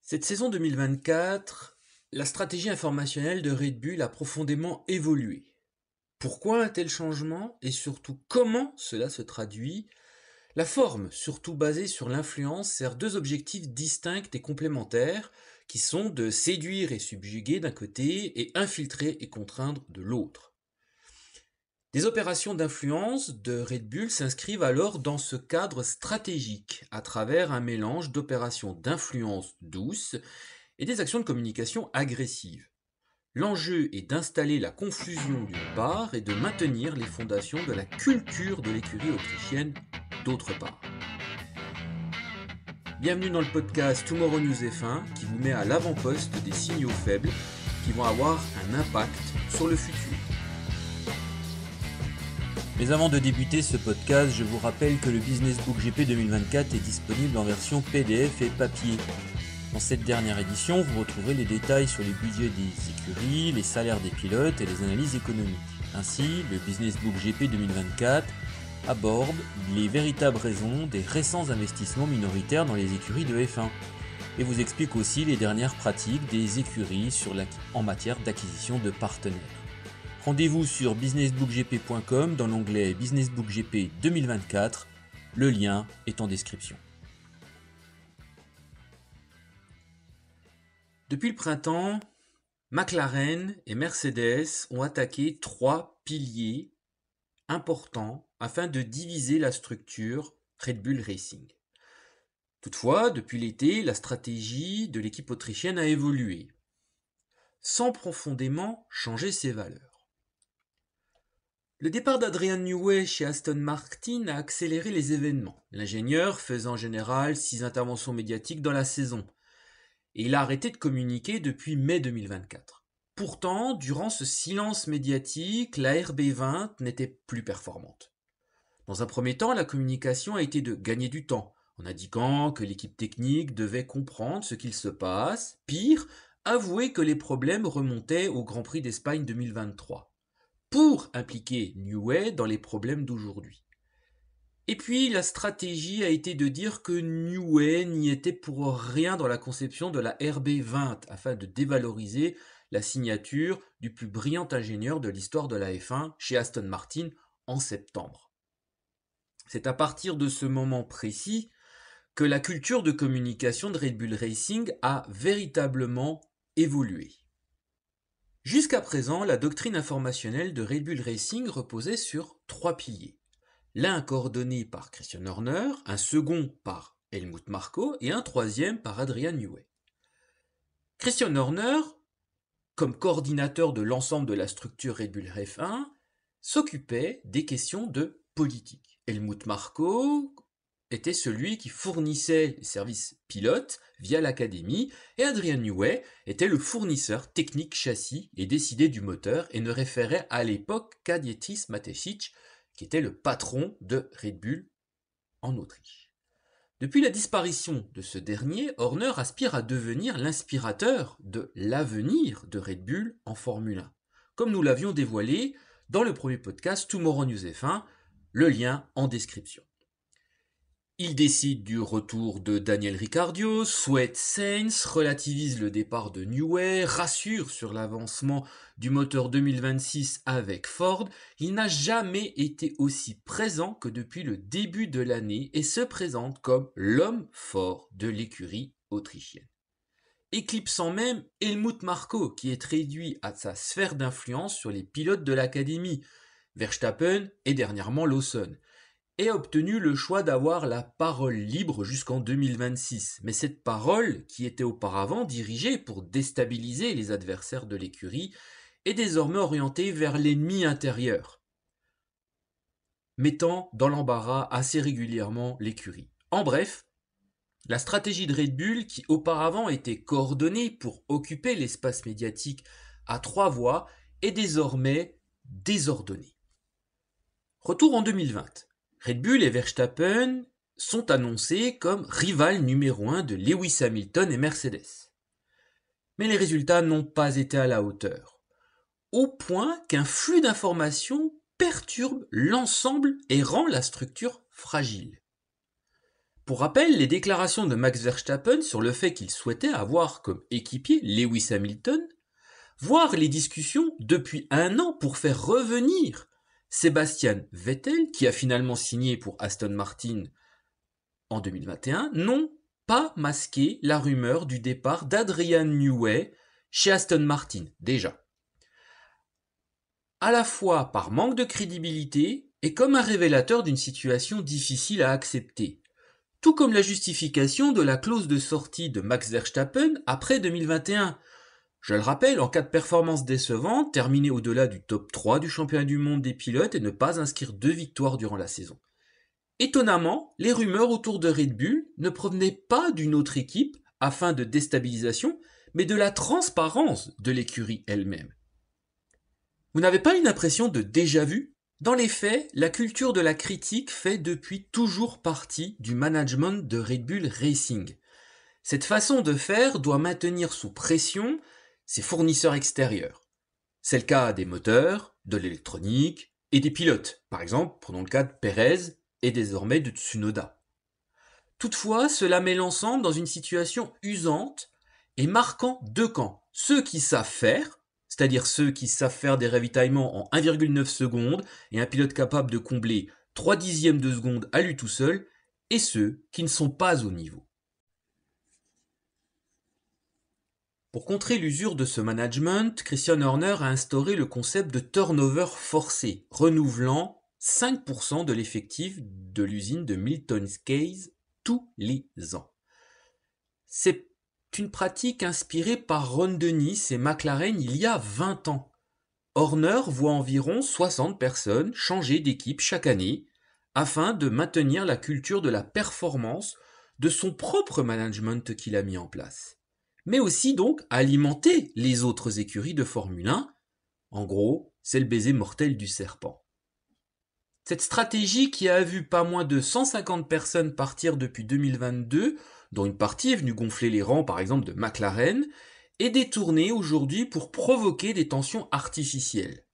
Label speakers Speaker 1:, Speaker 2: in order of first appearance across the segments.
Speaker 1: Cette saison 2024, la stratégie informationnelle de Red Bull a profondément évolué. Pourquoi un tel changement et surtout comment cela se traduit? La forme, surtout basée sur l'influence, sert deux objectifs distincts et complémentaires qui sont de séduire et subjuguer d'un côté et infiltrer et contraindre de l'autre. Des opérations d'influence de Red Bull s'inscrivent alors dans ce cadre stratégique à travers un mélange d'opérations d'influence douce et des actions de communication agressives. L'enjeu est d'installer la confusion d'une part et de maintenir les fondations de la culture de l'écurie autrichienne d'autre part. Bienvenue dans le podcast Tomorrow News F1 qui vous met à l'avant-poste des signaux faibles qui vont avoir un impact sur le futur. Mais avant de débuter ce podcast, je vous rappelle que le Business Book GP 2024 est disponible en version PDF et papier. Dans cette dernière édition, vous retrouverez les détails sur les budgets des écuries, les salaires des pilotes et les analyses économiques. Ainsi, le Business Book GP 2024 aborde les véritables raisons des récents investissements minoritaires dans les écuries de F1 et vous explique aussi les dernières pratiques des écuries en matière d'acquisition de partenaires. Rendez-vous sur businessbookgp.com dans l'onglet Business Book GP 2024. Le lien est en description. Depuis le printemps, McLaren et Mercedes ont attaqué trois piliers importants afin de diviser la structure Red Bull Racing. Toutefois, depuis l'été, la stratégie de l'équipe autrichienne a évolué, sans profondément changer ses valeurs. Le départ d'Adrian Newey chez Aston Martin a accéléré les événements, l'ingénieur faisant en général 6 interventions médiatiques dans la saison. Et il a arrêté de communiquer depuis mai 2024. Pourtant, durant ce silence médiatique, la RB20 n'était plus performante. Dans un premier temps, la communication a été de gagner du temps, en indiquant que l'équipe technique devait comprendre ce qu'il se passe, pire, avouer que les problèmes remontaient au Grand Prix d'Espagne 2023, pour impliquer Newey dans les problèmes d'aujourd'hui. Et puis, la stratégie a été de dire que Newey n'y était pour rien dans la conception de la RB20 afin de dévaloriser la signature du plus brillant ingénieur de l'histoire de la F1 chez Aston Martin en septembre. C'est à partir de ce moment précis que la culture de communication de Red Bull Racing a véritablement évolué. Jusqu'à présent, la doctrine informationnelle de Red Bull Racing reposait sur trois piliers. L'un coordonné par Christian Horner, un second par Helmut Marko et un troisième par Adrian Newey. Christian Horner, comme coordinateur de l'ensemble de la structure Red Bull F1, s'occupait des questions de politique. Helmut Marko était celui qui fournissait les services pilotes via l'académie et Adrian Newey était le fournisseur technique châssis et décidé du moteur et ne référait à l'époque qu'à Dietrich Mateschitz, qui était le patron de Red Bull en Autriche. Depuis la disparition de ce dernier, Horner aspire à devenir l'inspirateur de l'avenir de Red Bull en Formule 1, comme nous l'avions dévoilé dans le premier podcast Tomorrow News F1, le lien en description. Il décide du retour de Daniel Ricciardo, souhaite Sainz, relativise le départ de Newey, rassure sur l'avancement du moteur 2026 avec Ford. Il n'a jamais été aussi présent que depuis le début de l'année et se présente comme l'homme fort de l'écurie autrichienne. Éclipsant même Helmut Marko, qui est réduit à sa sphère d'influence sur les pilotes de l'académie, Verstappen et dernièrement Lawson, et a obtenu le choix d'avoir la parole libre jusqu'en 2026. Mais cette parole, qui était auparavant dirigée pour déstabiliser les adversaires de l'écurie, est désormais orientée vers l'ennemi intérieur, mettant dans l'embarras assez régulièrement l'écurie. En bref, la stratégie de Red Bull, qui auparavant était coordonnée pour occuper l'espace médiatique à 3 voies, est désormais désordonnée. Retour en 2020. Red Bull et Verstappen sont annoncés comme rivales numéro 1 de Lewis Hamilton et Mercedes. Mais les résultats n'ont pas été à la hauteur, au point qu'un flux d'informations perturbe l'ensemble et rend la structure fragile. Pour rappel, les déclarations de Max Verstappen sur le fait qu'il souhaitait avoir comme équipier Lewis Hamilton, voire les discussions depuis 1 an pour faire revenir Sebastian Vettel, qui a finalement signé pour Aston Martin en 2021, n'ont pas masqué la rumeur du départ d'Adrian Newey chez Aston Martin, déjà. À la fois par manque de crédibilité et comme un révélateur d'une situation difficile à accepter, tout comme la justification de la clause de sortie de Max Verstappen après 2021. Je le rappelle, en cas de performance décevante, terminer au-delà du top 3 du championnat du monde des pilotes et ne pas inscrire 2 victoires durant la saison. Étonnamment, les rumeurs autour de Red Bull ne provenaient pas d'une autre équipe afin de déstabilisation, mais de la transparence de l'écurie elle-même. Vous n'avez pas une impression de déjà-vu ? Dans les faits, la culture de la critique fait depuis toujours partie du management de Red Bull Racing. Cette façon de faire doit maintenir sous pression ses fournisseurs extérieurs. C'est le cas des moteurs, de l'électronique et des pilotes. Par exemple, prenons le cas de Pérez et désormais de Tsunoda. Toutefois, cela met l'ensemble dans une situation usante et marquant 2 camps. Ceux qui savent faire, c'est-à-dire ceux qui savent faire des ravitaillements en 1,9 secondes et un pilote capable de combler 3 dixièmes de seconde à lui tout seul, et ceux qui ne sont pas au niveau. Pour contrer l'usure de ce management, Christian Horner a instauré le concept de turnover forcé, renouvelant 5% de l'effectif de l'usine de Milton Keynes tous les ans. C'est une pratique inspirée par Ron Dennis et McLaren il y a 20 ans. Horner voit environ 60 personnes changer d'équipe chaque année afin de maintenir la culture de la performance de son propre management qu'il a mis en place, mais aussi donc alimenter les autres écuries de Formule 1. En gros, c'est le baiser mortel du serpent. Cette stratégie qui a vu pas moins de 150 personnes partir depuis 2022, dont une partie est venue gonfler les rangs par exemple de McLaren, est détournée aujourd'hui pour provoquer des tensions artificielles.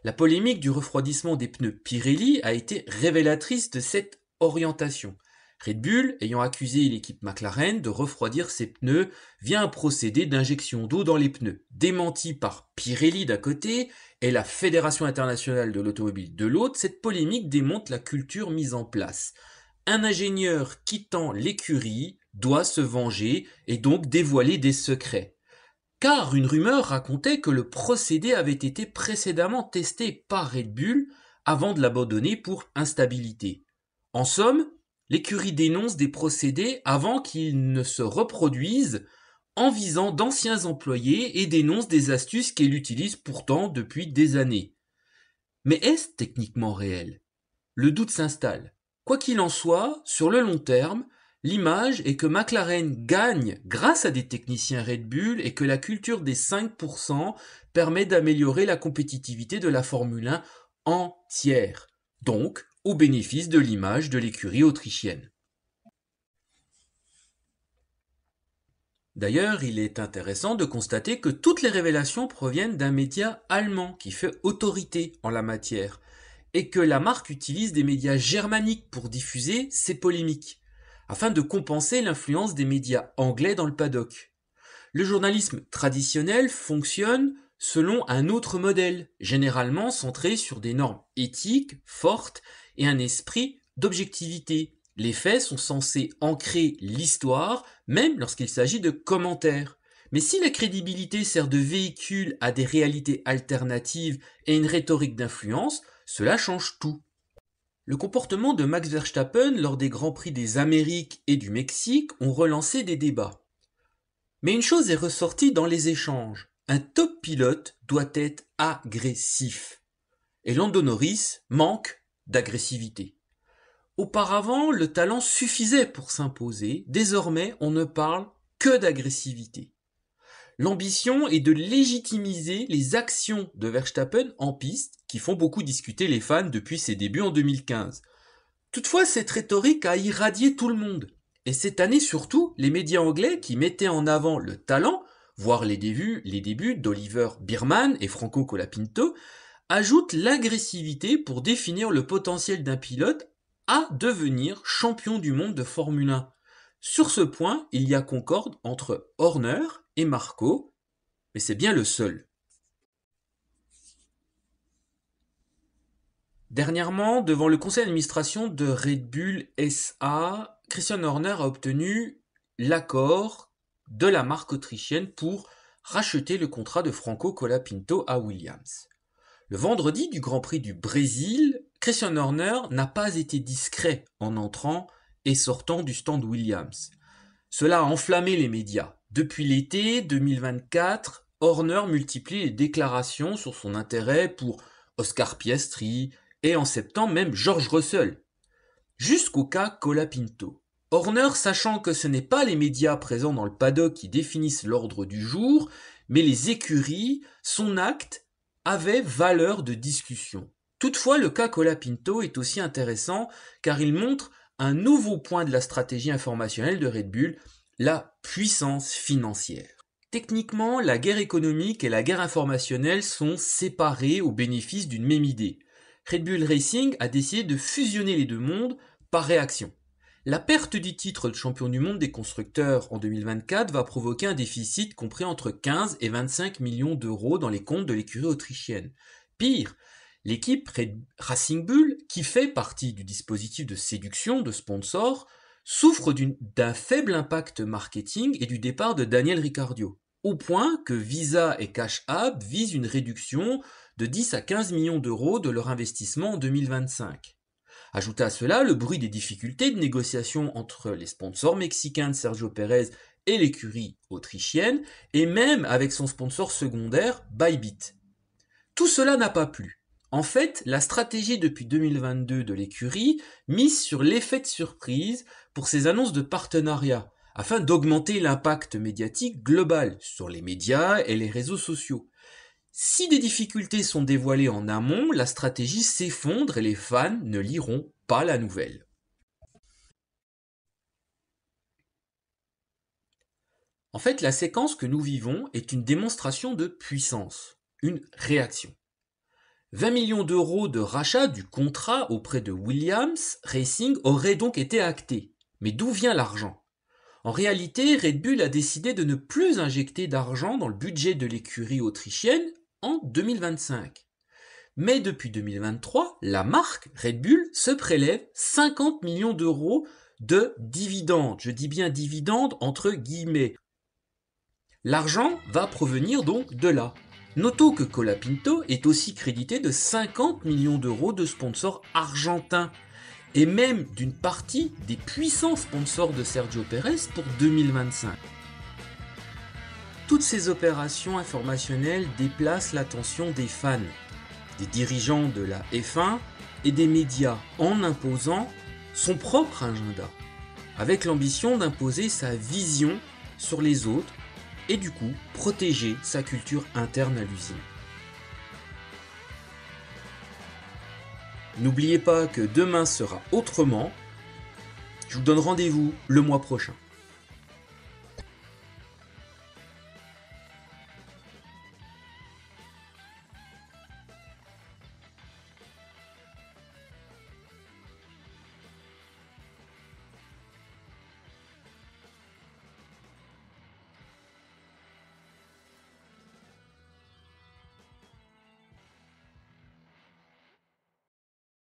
Speaker 1: La polémique du refroidissement des pneus Pirelli a été révélatrice de cette orientation. Red Bull ayant accusé l'équipe McLaren de refroidir ses pneus via un procédé d'injection d'eau dans les pneus, démenti par Pirelli d'un côté et la Fédération internationale de l'automobile de l'autre. Cette polémique démontre la culture mise en place. Un ingénieur quittant l'écurie doit se venger et donc dévoiler des secrets. Car une rumeur racontait que le procédé avait été précédemment testé par Red Bull avant de l'abandonner pour instabilité. En somme, l'écurie dénonce des procédés avant qu'ils ne se reproduisent en visant d'anciens employés et dénonce des astuces qu'elle utilise pourtant depuis des années. Mais est-ce techniquement réel ? Le doute s'installe. Quoi qu'il en soit, sur le long terme, l'image est que McLaren gagne grâce à des techniciens Red Bull et que la culture des 5% permet d'améliorer la compétitivité de la Formule 1 entière, donc au bénéfice de l'image de l'écurie autrichienne. D'ailleurs, il est intéressant de constater que toutes les révélations proviennent d'un média allemand qui fait autorité en la matière, et que la marque utilise des médias germaniques pour diffuser ses polémiques, afin de compenser l'influence des médias anglais dans le paddock. Le journalisme traditionnel fonctionne selon un autre modèle, généralement centré sur des normes éthiques fortes et un esprit d'objectivité. Les faits sont censés ancrer l'histoire, même lorsqu'il s'agit de commentaires. Mais si la crédibilité sert de véhicule à des réalités alternatives et une rhétorique d'influence, cela change tout. Le comportement de Max Verstappen lors des Grands Prix des Amériques et du Mexique ont relancé des débats. Mais une chose est ressortie dans les échanges. Un top pilote doit être agressif. Et Lando Norris manque d'agressivité. Auparavant, le talent suffisait pour s'imposer. Désormais, on ne parle que d'agressivité. L'ambition est de légitimiser les actions de Verstappen en piste qui font beaucoup discuter les fans depuis ses débuts en 2015. Toutefois, cette rhétorique a irradié tout le monde. Et cette année surtout, les médias anglais qui mettaient en avant le talent, voire les débuts d'Oliver Biermann et Franco Colapinto, ajoutent l'agressivité pour définir le potentiel d'un pilote à devenir champion du monde de Formule 1. Sur ce point, il y a concorde entre Horner et Marco, mais c'est bien le seul. Dernièrement, devant le conseil d'administration de Red Bull SA, Christian Horner a obtenu l'accord de la marque autrichienne pour racheter le contrat de Franco Colapinto à Williams. Le vendredi du Grand Prix du Brésil, Christian Horner n'a pas été discret en entrant et sortant du stand Williams. Cela a enflammé les médias. Depuis l'été 2024, Horner multiplie les déclarations sur son intérêt pour Oscar Piastri et en septembre même George Russell. Jusqu'au cas Colapinto. Horner, sachant que ce n'est pas les médias présents dans le paddock qui définissent l'ordre du jour, mais les écuries, son acte avait valeur de discussion. Toutefois, le cas Colapinto est aussi intéressant car il montre un nouveau point de la stratégie informationnelle de Red Bull, la puissance financière. Techniquement, la guerre économique et la guerre informationnelle sont séparées au bénéfice d'une même idée. Red Bull Racing a décidé de fusionner les deux mondes par réaction. La perte du titre de champion du monde des constructeurs en 2024 va provoquer un déficit compris entre 15 et 25 millions d'euros dans les comptes de l'écurie autrichienne. Pire, l'équipe Racing Bull, qui fait partie du dispositif de séduction de sponsors, souffre d'un faible impact marketing et du départ de Daniel Ricciardo, au point que Visa et Cash App visent une réduction de 10 à 15 millions d'euros de leur investissement en 2025. Ajoutez à cela le bruit des difficultés de négociation entre les sponsors mexicains de Sergio Pérez et l'écurie autrichienne, et même avec son sponsor secondaire, Bybit. Tout cela n'a pas plu. En fait, la stratégie depuis 2022 de l'écurie mise sur l'effet de surprise pour ses annonces de partenariat, afin d'augmenter l'impact médiatique global sur les médias et les réseaux sociaux. Si des difficultés sont dévoilées en amont, la stratégie s'effondre et les fans ne liront pas la nouvelle. En fait, la séquence que nous vivons est une démonstration de puissance, une réaction. 20 millions d'euros de rachat du contrat auprès de Williams Racing auraient donc été actés. Mais d'où vient l'argent ? En réalité, Red Bull a décidé de ne plus injecter d'argent dans le budget de l'écurie autrichienne en 2025. Mais depuis 2023, la marque Red Bull se prélève 50 millions d'euros de dividendes. Je dis bien dividendes entre guillemets. L'argent va provenir donc de là. Notons que Colapinto est aussi crédité de 50 millions d'euros de sponsors argentins et même d'une partie des puissants sponsors de Sergio Pérez pour 2025. Toutes ces opérations informationnelles déplacent l'attention des fans, des dirigeants de la F1 et des médias en imposant son propre agenda, avec l'ambition d'imposer sa vision sur les autres et du coup protéger sa culture interne à l'usine. N'oubliez pas que demain sera autrement. Je vous donne rendez-vous le mois prochain.